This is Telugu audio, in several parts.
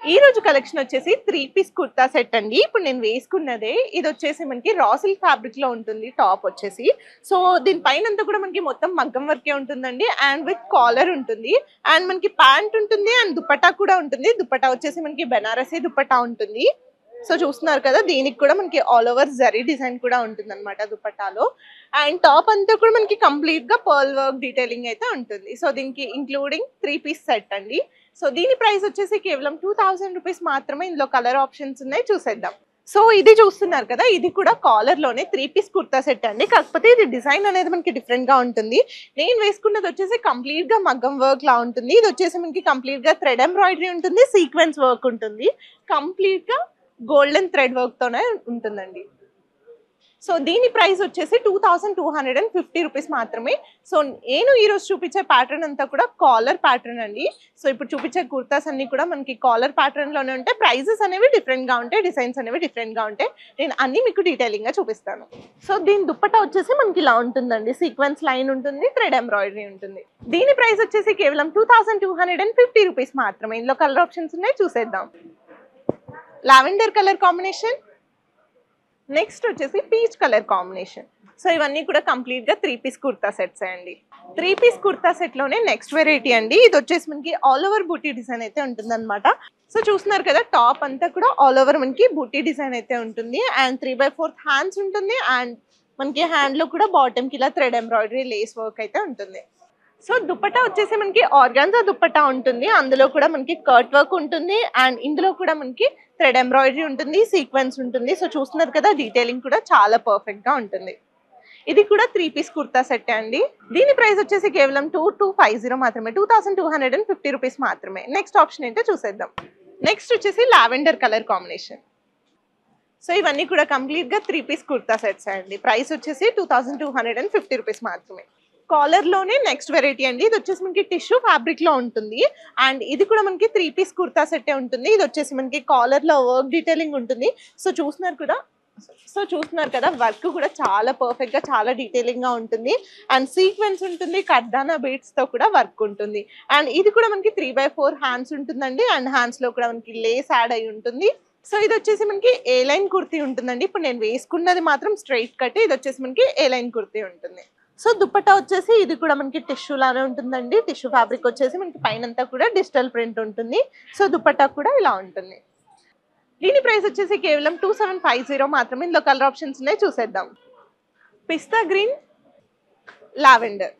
ఈ రోజు కలెక్షన్ వచ్చేసి 3 పీస్ కుర్తా సెట్ అండి. ఇప్పుడు నేను వేసుకున్నదే ఇది వచ్చేసి మనకి రా సిల్క్ ఫ్యాబ్రిక్ లో ఉంటుంది టాప్ వచ్చేసి. సో దీని పైనంతా కూడా మనకి మొత్తం మగ్గం వర్కే ఉంటుందండి అండ్ విత్ కాలర్ ఉంటుంది అండ్ మనకి ప్యాంట్ ఉంటుంది అండ్ దుపట్టా కూడా ఉంటుంది. దుపట్టా వచ్చేసి మనకి బెనారసీ దుపట్టా ఉంటుంది. సో చూస్తున్నారు కదా, దీనికి కూడా మనకి ఆల్ ఓవర్ జరీ డిజైన్ కూడా ఉంటుంది అనమాట దుపట్టాలో. అండ్ టాప్ అంతా కూడా మనకి కంప్లీట్ గా పర్ల్ వర్క్ డీటెయిలింగ్ అయితే ఉంటుంది. సో దీనికి ఇంక్లూడింగ్ 3 పీస్ సెట్ అండి. సో దీని ప్రైస్ వచ్చేసి కేవలం 2000 రూపీస్ మాత్రమే. ఇందులో కలర్ ఆప్షన్స్ ఉన్నాయి, చూసేద్దాం. సో ఇది చూస్తున్నారు కదా, ఇది కూడా కాలర్ లోనే 3 పీస్ కుర్తా సెట్ అండి. కాకపోతే ఇది డిజైన్ అనేది మనకి డిఫరెంట్ గా ఉంటుంది. నేను వేసుకున్నది వచ్చేసి కంప్లీట్ గా మగ్గం వర్క్ లా ఉంటుంది. ఇది వచ్చేసి మనకి కంప్లీట్ గా థ్రెడ్ ఎంబ్రాయిడరీ ఉంటుంది, సీక్వెన్స్ వర్క్ ఉంటుంది, కంప్లీట్ గా గోల్డెన్ థ్రెడ్ వర్క్ తోనే ఉంటుందండి. సో దీని ప్రైస్ వచ్చేసి 2250 రూపీస్ మాత్రమే. సో నేను ఈరోజు చూపించే ప్యాటర్న్ అంతా కూడా కాలర్ ప్యాటర్న్ అండి. సో ఇప్పుడు చూపించే కుర్తాస్ అన్ని కూడా మనకి కాలర్ ప్యాటర్న్ లోనే ఉంటాయి. ప్రైజెస్ అనేవి డిఫరెంట్ గా ఉంటాయి, డిజైన్స్ అనేవి డిఫరెంట్ గా ఉంటాయి. నేను అన్ని మీకు డీటెయిలింగ్ గా చూపిస్తాను. సో దీని దుప్పట్టా వచ్చేసి మనకి ఇలా ఉంటుందండి, సీక్వెన్స్ లైన్ ఉంటుంది, థ్రెడ్ ఎంబ్రాయిడరీ ఉంటుంది. దీని ప్రైస్ వచ్చేసి కేవలం 2250 రూపీస్ మాత్రమే. ఇందులో కలర్ ఆప్షన్స్ ఉన్నాయి, చూసేద్దాం. లావెండర్ కలర్ కాంబినేషన్, నెక్స్ట్ వచ్చేసి పీచ్ కలర్ కాంబినేషన్. సో ఇవన్నీ కూడా కంప్లీట్ గా 3 పీస్ కుర్తా సెట్స్ అండి. 3 పీస్ కుర్తా సెట్ లోనే నెక్స్ట్ వెరైటీ అండి. ఇది వచ్చేసి మనకి ఆల్ ఓవర్ బూటీ డిజైన్ అయితే ఉంటుంది అనమాట. సో చూస్తున్నారు కదా, టాప్ అంతా కూడా ఆల్ ఓవర్ మనకి బూటీ డిజైన్ అయితే ఉంటుంది అండ్ 3/4 హ్యాండ్స్ ఉంటుంది అండ్ మనకి హ్యాండ్ లో కూడా బాటమ్ కి ఇలా థ్రెడ్ ఎంబ్రాయిడరీ లేస్ వర్క్ అయితే ఉంటుంది. సో దుపట్టా వచ్చేసి మనకి ఆర్గాన్జా దుపట్టా ఉంటుంది, అందులో కూడా మనకి కర్ట్ వర్క్ ఉంటుంది అండ్ ఇందులో కూడా మనకి థ్రెడ్ ఎంబ్రాయిడరీ ఉంటుంది, సీక్వెన్స్ ఉంటుంది. సో చూస్తున్నారు కదా, డీటెయిలింగ్ కూడా చాలా పర్ఫెక్ట్ గా ఉంటుంది. ఇది కూడా 3 పీస్ కుర్తా సెట్ అండి. దీని ప్రైస్ వచ్చేసి కేవలం 2250 మాత్రమే, 2250 రూపీస్ మాత్రమే. నెక్స్ట్ ఆప్షన్ ఏంటో చూసేద్దాం. నెక్స్ట్ వచ్చేసి లావెండర్ కలర్ కాంబినేషన్. సో ఇవన్నీ కూడా కంప్లీట్ గా 3 పీస్ కుర్తా సెట్స్ అండి. ప్రైస్ వచ్చేసి 2250 రూపీస్ మాత్రమే. కాలర్ లోనే నెక్స్ట్ వెరైటీ అండి. ఇది వచ్చేసి మనకి టిష్యూ ఫ్యాబ్రిక్ లో ఉంటుంది అండ్ ఇది కూడా మనకి 3 పీస్ కుర్తా సెట్ ఉంటుంది. ఇది వచ్చేసి మనకి కాలర్ లో వర్క్ డీటెయిలింగ్ ఉంటుంది. సో చూస్తున్నారు కదా, వర్క్ కూడా చాలా పర్ఫెక్ట్ గా చాలా డీటెయిలింగ్ గా ఉంటుంది అండ్ సీక్వెన్స్ ఉంటుంది, కర్దానా బీడ్స్ తో కూడా వర్క్ ఉంటుంది అండ్ ఇది కూడా మనకి 3/4 హ్యాండ్స్ ఉంటుందండి అండ్ హ్యాండ్స్ లో కూడా మనకి లేస్ యాడ్ అయి ఉంటుంది. సో ఇది వచ్చేసి మనకి ఏ లైన్ కుర్తీ ఉంటుందండి. ఇప్పుడు నేను వేసుకున్నది మాత్రం స్ట్రైట్ కట్, ఇది వచ్చేసి మనకి ఏ లైన్ కుర్తీ ఉంటుంది. సో దుపట్టా వచ్చేసి ఇది కూడా మనకి టిష్యూ లానే ఉంటుందండి. టిష్యూ ఫ్యాబ్రిక్ వచ్చేసి మనకి పైనంతా కూడా డిజిటల్ ప్రింట్ ఉంటుంది. సో దుపట్టా కూడా ఇలా ఉంటుంది. దీని ప్రైస్ వచ్చేసి కేవలం 2750 మాత్రమే. ఇందులో కలర్ ఆప్షన్స్ ఉన్నాయి, చూసేద్దాం. పిస్తా గ్రీన్, లావెండర్.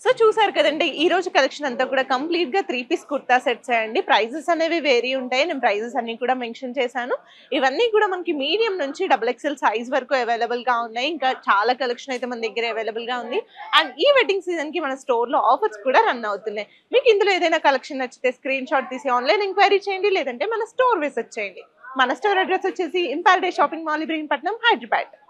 సో చూసారు కదండి, ఈ రోజు కలెక్షన్ అంతా కూడా కంప్లీట్ గా 3 పీస్ కుర్తా సెట్స్ అండి. ప్రైజెస్ అనేవి వేరీ ఉంటాయి, నేను ప్రైజెస్ అన్ని కూడా మెన్షన్ చేశాను. ఇవన్నీ కూడా మనకి మీడియం నుంచి XXL సైజ్ వరకు అవైలబుల్ గా ఉన్నాయి. ఇంకా చాలా కలెక్షన్ అయితే మన దగ్గర అవైలబుల్ గా ఉంది అండ్ ఈ వెడ్డింగ్ సీజన్ కి మన స్టోర్ లో ఆఫర్స్ కూడా రన్ అవుతున్నాయి. మీకు ఇందులో ఏదైనా కలెక్షన్ నచ్చితే స్క్రీన్ షాట్ తీసి ఆన్లైన్ ఎంక్వైరీ చేయండి, లేదంటే మన స్టోర్ విజిట్ చేయండి. మన స్టోర్ అడ్రస్ వచ్చేసి ఇంపారడైజ్ షాపింగ్ మాల్, ఇబ్రహీంపట్నం, హైదరాబాద్.